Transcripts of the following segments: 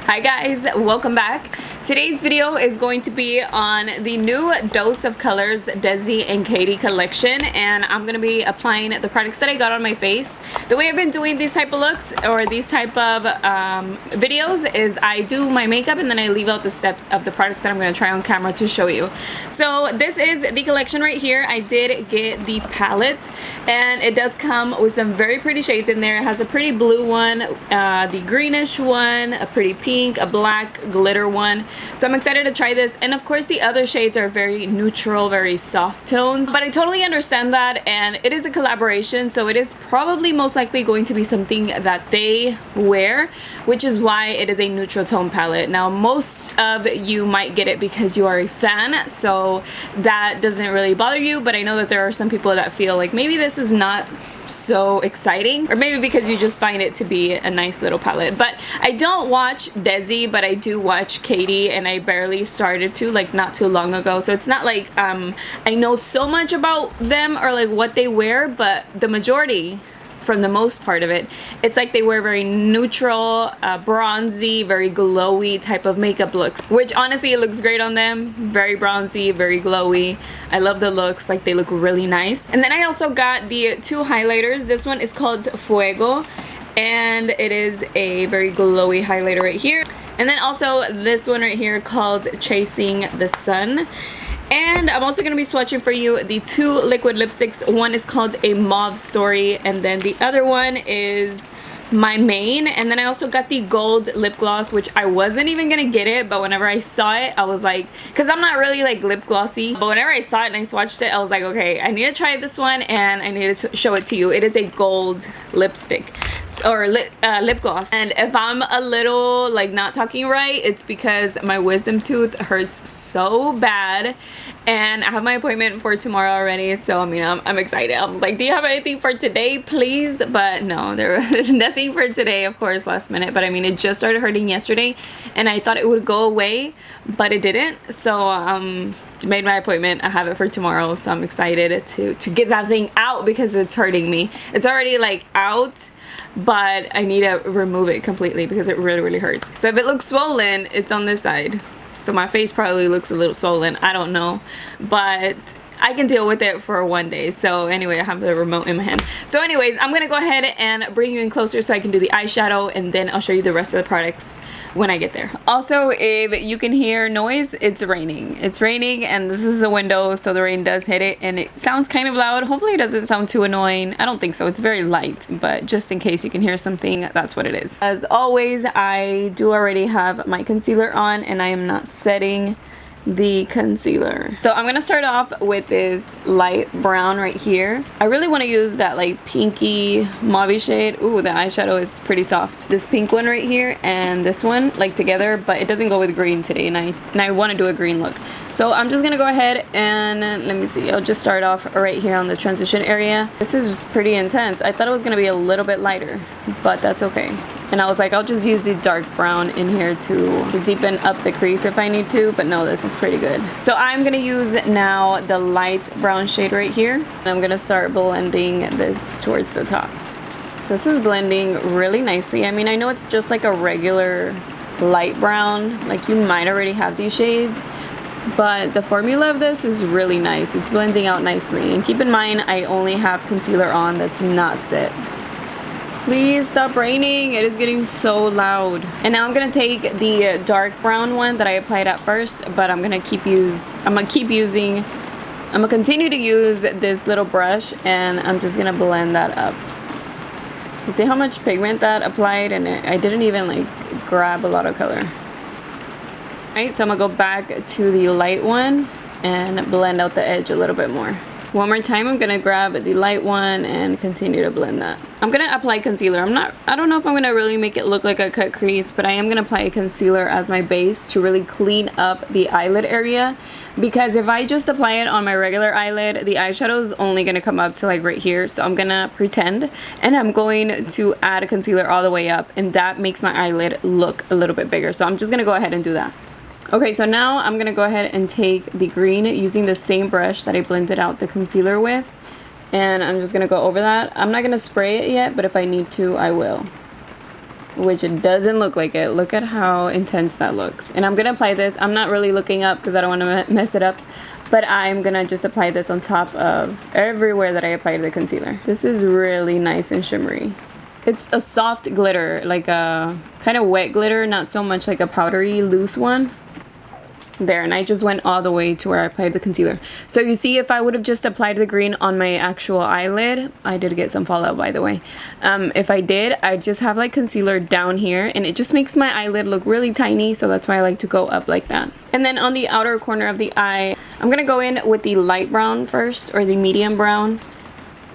Hi guys, welcome back. Today's video is going to be on the new Dose of Colors Desi and Katy collection, and I'm going to be applying the products that I got on my face. The way I've been doing these type of looks or these type of videos is I do my makeup and then I leave out the steps of the products that I'm going to try on camera to show you. So this is the collection right here. I did get the palette and it does come with some very pretty shades in there. It has a pretty blue one, the greenish one, a pretty pink, a black glitter one. So I'm excited to try this, and of course the other shades are very neutral, very soft tones, but I totally understand that, and it is a collaboration, so it is probably most likely going to be something that they wear, which is why it is a neutral tone palette. Now most of you might get it because you are a fan, so that doesn't really bother you, but I know that there are some people that feel like maybe this is not so exciting, or maybe because you just find it to be a nice little palette. But I don't watch Desi, but I do watch Katy, and I barely started to, like, not too long ago, so it's not like I know so much about them or like what they wear, but the majority, from the most part of it, it's like they wear very neutral, bronzy, very glowy type of makeup looks, which honestly it looks great on them. Very bronzy, very glowy. I love the looks, like they look really nice. And then I also got the two highlighters. This one is called Fuego, and it is a very glowy highlighter right here. And then also this one right here called Chasing the Sun. And I'm also going to be swatching for you the two liquid lipsticks. One is called A Mauve Story, and then the other one is my main. And then I also got the gold lip gloss, which I wasn't even gonna get it, but whenever I saw it I was like, because I'm not really like lip glossy, but whenever I saw it and I swatched it, I was like, okay, I need to try this one and I need to show it to you. It is a gold lipstick or lip gloss, and if I'm a little like not talking right, it's because my wisdom tooth hurts so bad, and I have my appointment for tomorrow already, so I mean I'm excited. I'm like, do you have anything for today please? But no, there was nothing for today, of course, last minute. But I mean, it just started hurting yesterday and I thought it would go away, but it didn't. So made my appointment. I have it for tomorrow, so I'm excited to get that thing out because it's hurting me. It's already like out, but I need to remove it completely because it really hurts. So if it looks swollen, it's on this side. So my face probably looks a little swollen, I don't know, but I can deal with it for one day. So anyway, I have the remote in my hand. So anyways, I'm gonna go ahead and bring you in closer so I can do the eyeshadow, and then I'll show you the rest of the products when I get there. Also, if you can hear noise, it's raining. It's raining, and this is a window, so the rain does hit it, and it sounds kind of loud. Hopefully it doesn't sound too annoying. I don't think so. It's very light, but just in case you can hear something, that's what it is. As always, I do already have my concealer on, and I am not setting the concealer. So I'm gonna start off with this light brown right here. I really want to use that like pinky mauve shade. Ooh, the eyeshadow is pretty soft. This pink one right here and this one like together, but it doesn't go with green today, and I want to do a green look. So I'm just gonna go ahead and let me see, I'll just start off right here on the transition area. This is just pretty intense. I thought it was gonna be a little bit lighter, but that's okay. And I was like, I'll just use the dark brown in here to deepen up the crease if I need to, but no, this is pretty good. So I'm gonna use now the light brown shade right here, and I'm gonna start blending this towards the top. So this is blending really nicely. I mean, I know it's just like a regular light brown, like you might already have these shades, but the formula of this is really nice. It's blending out nicely. And keep in mind, I only have concealer on that's not set. Please stop raining. It is getting so loud. And now I'm gonna take the dark brown one that I applied at first, but I'm gonna continue to use this little brush, and I'm just gonna blend that up. You see how much pigment that applied, and I didn't even like grab a lot of color. Alright, so I'm gonna go back to the light one and blend out the edge a little bit more. One more time, I'm gonna grab the light one and continue to blend that. I'm gonna apply concealer. I don't know if I'm gonna really make it look like a cut crease, but I am gonna apply a concealer as my base to really clean up the eyelid area, because if I just apply it on my regular eyelid, the eyeshadow is only gonna come up to like right here. So I'm gonna pretend, and I'm going to add a concealer all the way up, and that makes my eyelid look a little bit bigger. So I'm just gonna go ahead and do that. Okay, so now I'm gonna go ahead and take the green using the same brush that I blended out the concealer with, and I'm just gonna go over that. I'm not gonna spray it yet, but if I need to, I will. which it doesn't look like it. Look at how intense that looks. And I'm gonna apply this. I'm not really looking up because I don't want to mess it up, but I'm gonna just apply this on top of everywhere that I applied the concealer. This is really nice and shimmery. It's a soft glitter, like a kind of wet glitter, not so much like a powdery loose one. There, and I just went all the way to where I applied the concealer. So you see, if I would have just applied the green on my actual eyelid, I did get some fallout, by the way. If I did, I'd just have like concealer down here, and it just makes my eyelid look really tiny, so that's why I like to go up like that. And then on the outer corner of the eye, I'm gonna go in with the light brown first, or the medium brown,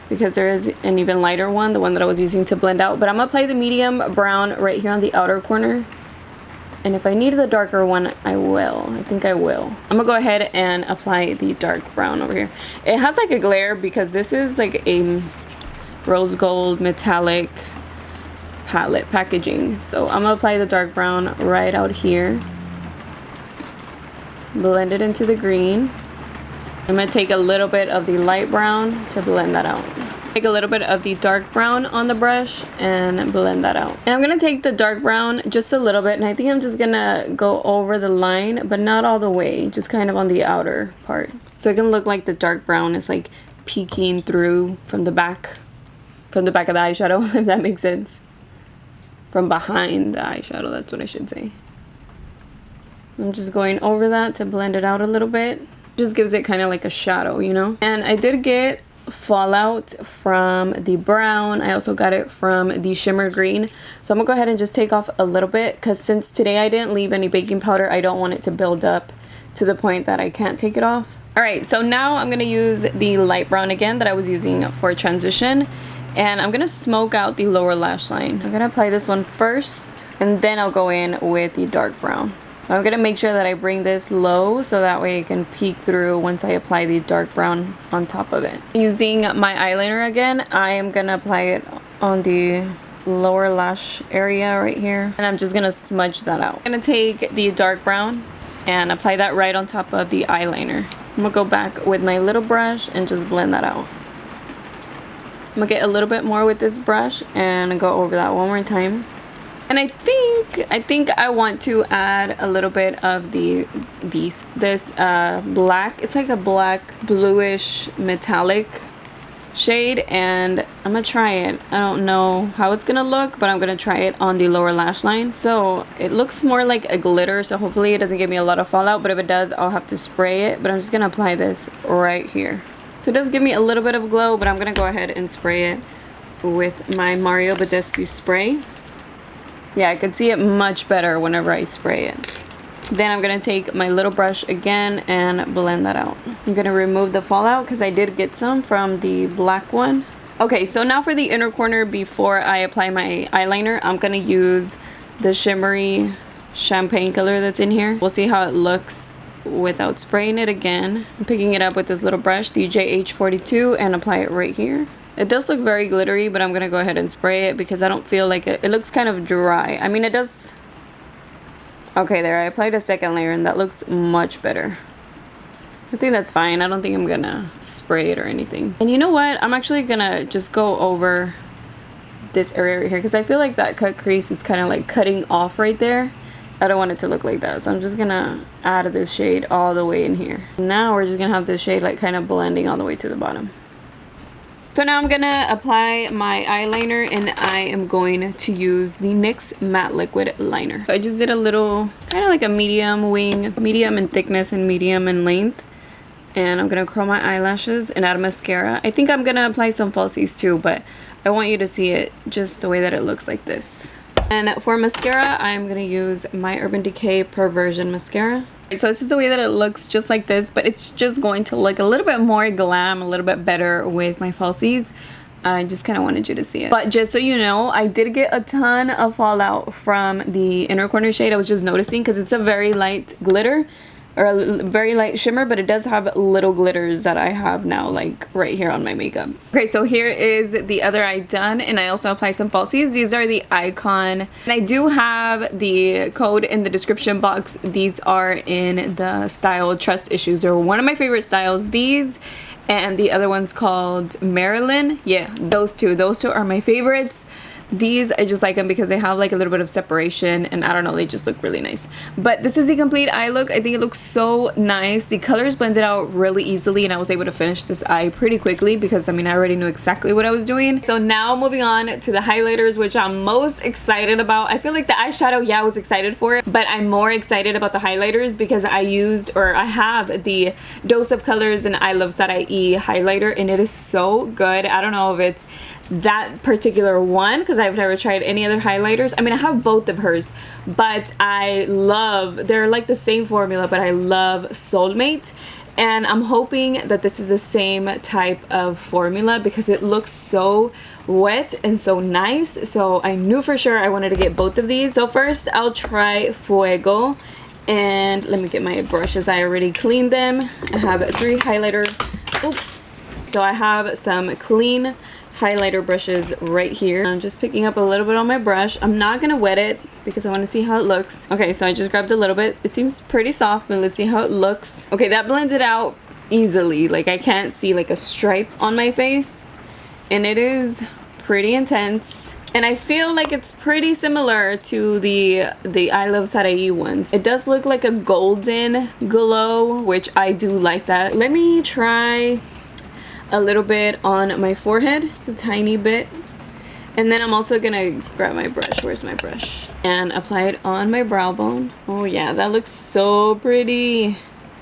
because there is an even lighter one, the one that I was using to blend out. But I'm gonna apply the medium brown right here on the outer corner. And if I need the darker one, I will. I think I will. I'm gonna go ahead and apply the dark brown over here. It has like a glare because this is like a rose gold metallic palette packaging. So I'm gonna apply the dark brown right out here. Blend it into the green. I'm gonna take a little bit of the light brown to blend that out. Take a little bit of the dark brown on the brush and blend that out. And I'm gonna take the dark brown just a little bit, and I think I'm just gonna go over the line, but not all the way, just kind of on the outer part. So it can look like the dark brown is like peeking through from the back of the eyeshadow, if that makes sense. From behind the eyeshadow, that's what I should say. I'm just going over that to blend it out a little bit. Just gives it kind of like a shadow, you know? And I did get fallout from the brown. I also got it from the shimmer green, so I'm gonna go ahead and just take off a little bit, because since today I didn't leave any baking powder, I don't want it to build up to the point that I can't take it off. All right, so now I'm gonna use the light brown again that I was using for transition, and I'm gonna smoke out the lower lash line. I'm gonna apply this one first, and then I'll go in with the dark brown. I'm gonna make sure that I bring this low so that way it can peek through once I apply the dark brown on top of it. Using my eyeliner again, I am gonna apply it on the lower lash area right here, and I'm just gonna smudge that out. I'm gonna take the dark brown and apply that right on top of the eyeliner. I'm gonna go back with my little brush and just blend that out. I'm gonna get a little bit more with this brush and go over that one more time. And I think I want to add a little bit of this black. It's like a black bluish metallic shade, and I'm gonna try it. I don't know how it's gonna look, but I'm gonna try it on the lower lash line. So it looks more like a glitter, so hopefully it doesn't give me a lot of fallout, but if it does, I'll have to spray it. But I'm just gonna apply this right here. So it does give me a little bit of glow, but I'm gonna go ahead and spray it with my Mario Badescu spray. Yeah, I could see it much better whenever I spray it. Then I'm gonna take my little brush again and blend that out. I'm gonna remove the fallout because I did get some from the black one. Okay, so now for the inner corner, before I apply my eyeliner, I'm gonna use the shimmery champagne color that's in here. We'll see how it looks without spraying it again. I'm picking it up with this little brush, the JH42, and apply it right here. It does look very glittery, but I'm gonna go ahead and spray it because I don't feel like it looks kind of dry. I mean, it does. Okay, there, I applied a second layer and that looks much better. I think that's fine. I don't think I'm gonna spray it or anything. And you know what? I'm actually gonna just go over this area right here because I feel like that cut crease is kind of like cutting off right there. I don't want it to look like that, so I'm just gonna add this shade all the way in here. Now we're just gonna have this shade like kind of blending all the way to the bottom. So now I'm gonna apply my eyeliner, and I am going to use the NYX Matte Liquid Liner. So I just did a little, kind of like a medium wing, medium in thickness and medium in length. And I'm gonna curl my eyelashes and add a mascara. I think I'm gonna apply some falsies too, but I want you to see it just the way that it looks like this. And for mascara, I'm gonna use my Urban Decay Perversion Mascara. So this is the way that it looks, just like this, but it's just going to look a little bit more glam, a little bit better with my falsies. I just kind of wanted you to see it. But just so you know, I did get a ton of fallout from the inner corner shade. I was just noticing because it's a very light glitter, or a very light shimmer, but it does have little glitters that I have now, like right here on my makeup. Okay, so here is the other eye done, and I also applied some falsies. These are the Icon, and I do have the code in the description box. These are in the style Trust Issues, or one of my favorite styles. These and the other one's called Marilyn. Yeah, those two are my favorites. These, I just like them because they have like a little bit of separation, and I don't know, they just look really nice. But this is the complete eye look. I think it looks so nice. The colors blended out really easily, and I was able to finish this eye pretty quickly because I mean, I already knew exactly what I was doing. So now moving on to the highlighters, which I'm most excited about. I feel like the eyeshadow, yeah, I was excited for it, but I'm more excited about the highlighters because I have the Dose of Colors and I Love Side Eye E highlighter, and it is so good. I don't know if it's that particular one because I've never tried any other highlighters. I mean, I have both of hers, but they're like the same formula, but I love Soulmate, and I'm hoping that this is the same type of formula because it looks so wet and so nice. So I knew for sure I wanted to get both of these. So first I'll try Fuego, and let me get my brushes. I already cleaned them. I have 3 highlighter, oops. So I have some clean highlighter brushes right here. I'm just picking up a little bit on my brush. I'm not gonna wet it because I want to see how it looks. Okay, so I just grabbed a little bit. It seems pretty soft, but let's see how it looks. Okay, that blended out easily. Like, I can't see like a stripe on my face, and it is pretty intense. And I feel like it's pretty similar to the I Love Side Eye E ones. It does look like a golden glow, which I do like that. Let me try a little bit on my forehead. It's a tiny bit. And then I'm also gonna grab my brush. Where's my brush? And apply it on my brow bone. Oh yeah, that looks so pretty.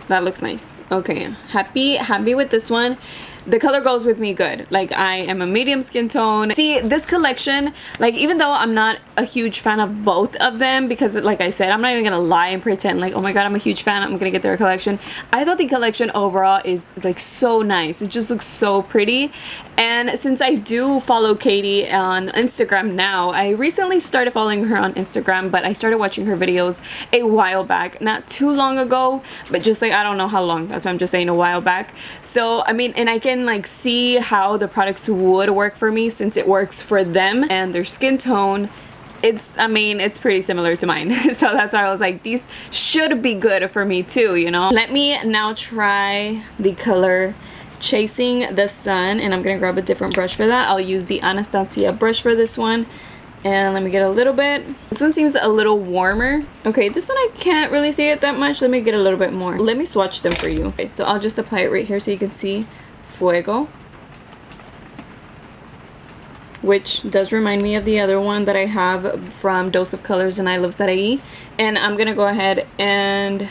That looks nice. Okay, happy with this one. The color goes with me good. Like, I am a medium skin tone. See, this collection, like, even though I'm not a huge fan of both of them, because like I said, I'm not even gonna lie and pretend like, oh my god, I'm a huge fan, I'm gonna get their collection. I thought the collection overall is like so nice. It just looks so pretty. And since I do follow Katy on Instagram now, I recently started following her on Instagram, but I started watching her videos a while back, not too long ago, but just like, I don't know how long, that's why I'm just saying a while back. So I mean, and I can like see how the products would work for me since it works for them and their skin tone. I mean, it's pretty similar to mine. So that's why I was like, these should be good for me too, you know. Let me now try the color Chasing the Sun, and I'm gonna grab a different brush for that. I'll use the Anastasia brush for this one, and let me get a little bit. This one seems a little warmer. Okay, this one I can't really see it that much. Let me get a little bit more. Let me swatch them for you. Okay, so I'll just apply it right here so you can see Fuego, which does remind me of the other one that I have from Dose of Colors and I Love Side Eye E. And I'm gonna go ahead and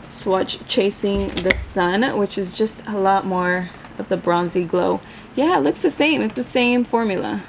swatch Chasing the Sun, which is just a lot more of the bronzy glow. Yeah, it looks the same. It's the same formula.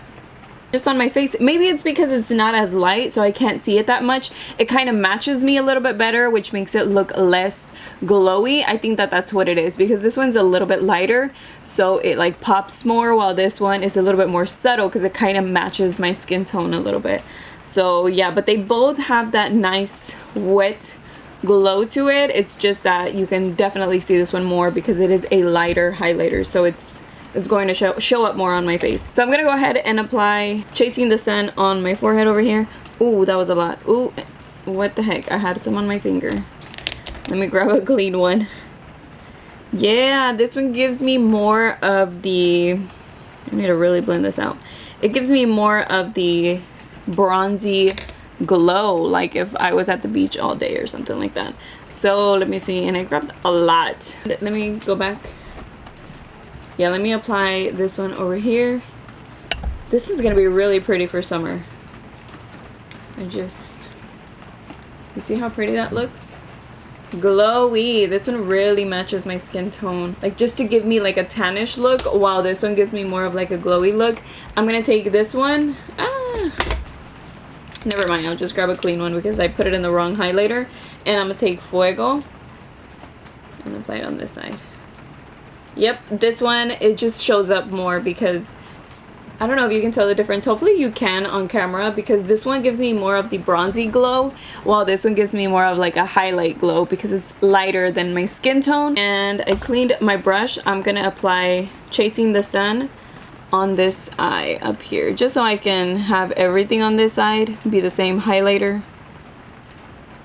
Just on my face, maybe it's because it's not as light, so I can't see it that much. It kind of matches me a little bit better, which makes it look less glowy. I think that that's what it is, because this one's a little bit lighter, so it like pops more, while this one is a little bit more subtle because it kind of matches my skin tone a little bit. So yeah, but they both have that nice wet glow to it. It's just that you can definitely see this one more because it is a lighter highlighter, so it's going to show up more on my face. So I'm gonna go ahead and apply Chasing the Sun on my forehead over here. Ooh, that was a lot. Ooh, what the heck, I had some on my finger. Let me grab a clean one. Yeah, this one gives me more of the, I need to really blend this out. It gives me more of the bronzy glow, like if I was at the beach all day or something like that. So let me see, and I grabbed a lot. Let me go back. Yeah, let me apply this one over here. This is gonna be really pretty for summer. You see how pretty that looks? Glowy. This one really matches my skin tone. Like, just to give me like a tannish look, while this one gives me more of like a glowy look. I'm gonna take this one. Never mind, I'll just grab a clean one because I put it in the wrong highlighter. And I'm gonna take Fuego and apply it on this side. Yep, this one, it just shows up more because I don't know if you can tell the difference. Hopefully you can on camera, because this one gives me more of the bronzy glow, while this one gives me more of like a highlight glow because it's lighter than my skin tone. And I cleaned my brush. I'm gonna apply Chasing the Sun on this eye up here, just so I can have everything on this side be the same highlighter.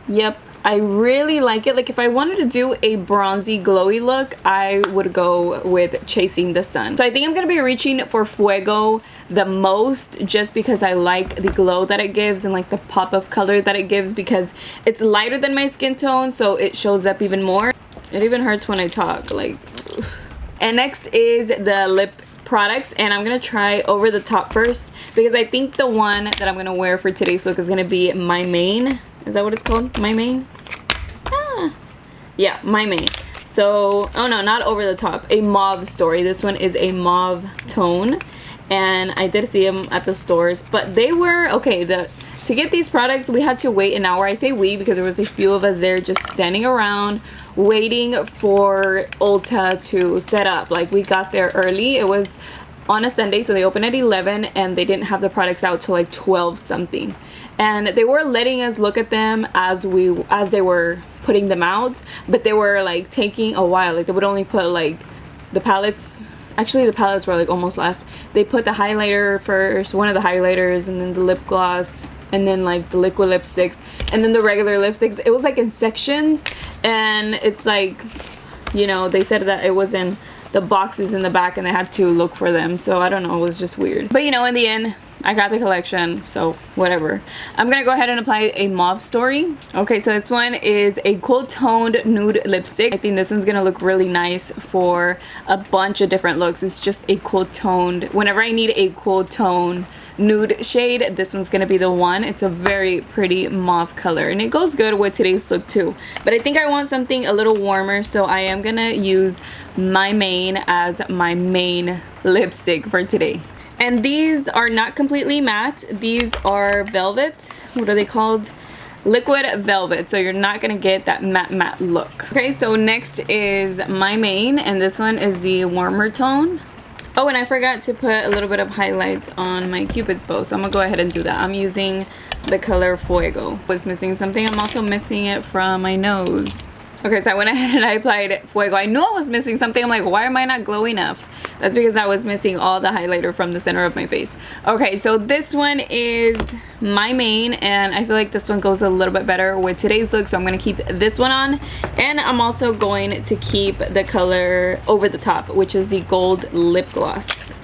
Yep, I really like it. Like if I wanted to do a bronzy glowy look, I would go with Chasing the Sun. So I think I'm gonna be reaching for Fuego the most, just because I like the glow that it gives and like the pop of color that it gives, because it's lighter than my skin tone, so it shows up even more. It even hurts when I talk, like. And next is the lip products, and I'm gonna try Over the Top first, because I think the one that I'm gonna wear for today's look is gonna be My Main. Is that what it's called? My Main? Ah. Yeah, My Main. So, oh no, not Over the Top. A Mauve Story. This one is a mauve tone, and I did see them at the stores, but they were okay. To get these products, we had to wait an hour. I say we because there was a few of us there just standing around waiting for Ulta to set up. Like, we got there early. It was on a Sunday, so they opened at 11, and they didn't have the products out till like 12 something. And they were letting us look at them as they were putting them out, but they were like taking a while. Like, they would only put like the palettes. Actually, the palettes were like almost last. They put the highlighter first, one of the highlighters, and then the lip gloss, and then like the liquid lipsticks, and then the regular lipsticks. It was like in sections, and it's like, you know, they said that it was in the boxes in the back and they had to look for them. So I don't know, it was just weird. But you know, in the end, I got the collection, so whatever. I'm gonna go ahead and apply a Mauve Story. Okay, so this one is a cool toned nude lipstick. I think this one's gonna look really nice for a bunch of different looks. It's just a cool toned, whenever I need a cool tone nude shade, this one's gonna be the one. It's a very pretty mauve color, and it goes good with today's look too. But I think I want something a little warmer, so I am gonna use My Main as my main lipstick for today. And these are not completely matte. These are velvet. What are they called? Liquid velvet. So you're not gonna get that matte look. Okay, so next is My Main, and this one is the warmer tone. Oh, and I forgot to put a little bit of highlight on my Cupid's bow, so I'm gonna go ahead and do that. I'm using the color Fuego. Was missing something. I'm also missing it from my nose. Okay, so I went ahead and I applied Fuego. I knew I was missing something. I'm like, why am I not glowy enough? That's because I was missing all the highlighter from the center of my face. Okay, so this one is My Main, and I feel like this one goes a little bit better with today's look, so I'm gonna keep this one on. And I'm also going to keep the color Over the Top, which is the gold lip gloss.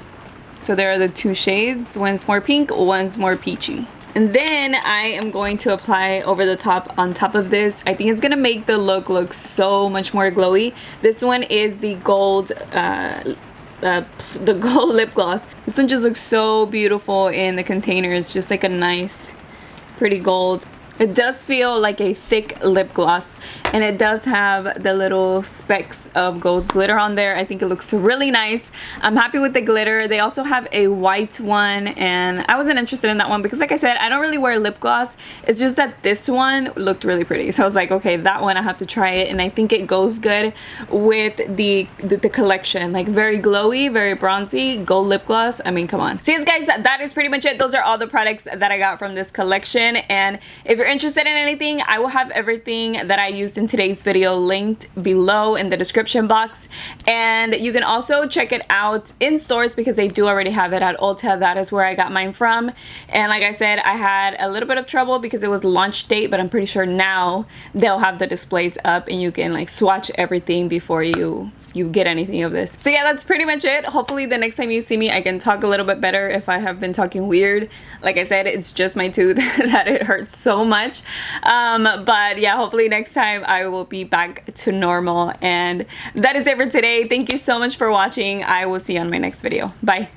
So there are the two shades. One's more pink, one's more peachy. And then I am going to apply Over the Top on top of this. I think it's gonna make the look so much more glowy. This one is the gold lip gloss. This one just looks so beautiful in the container. It's just like a nice, pretty gold. It does feel like a thick lip gloss, and it does have the little specks of gold glitter on there. I think it looks really nice. I'm happy with the glitter. They also have a white one, and I wasn't interested in that one because, like I said, I don't really wear lip gloss. It's just that this one looked really pretty, so I was like, okay, that one I have to try it, and I think it goes good with the collection. Like, very glowy, very bronzy, gold lip gloss. I mean, come on. So yes, guys, that is pretty much it. Those are all the products that I got from this collection, and if you're interested in anything, I will have everything that I used in today's video linked below in the description box, and you can also check it out in stores because they do already have it at Ulta. That is where I got mine from, and like I said, I had a little bit of trouble because it was launch date, but I'm pretty sure now they'll have the displays up and you can like swatch everything before you get anything of this. So yeah, that's pretty much it. Hopefully the next time you see me I can talk a little bit better if I have been talking weird. Like I said, it's just my tooth that it hurts so much. But yeah, hopefully next time I will be back to normal. And that is it for today. Thank you so much for watching. I will see you on my next video. Bye.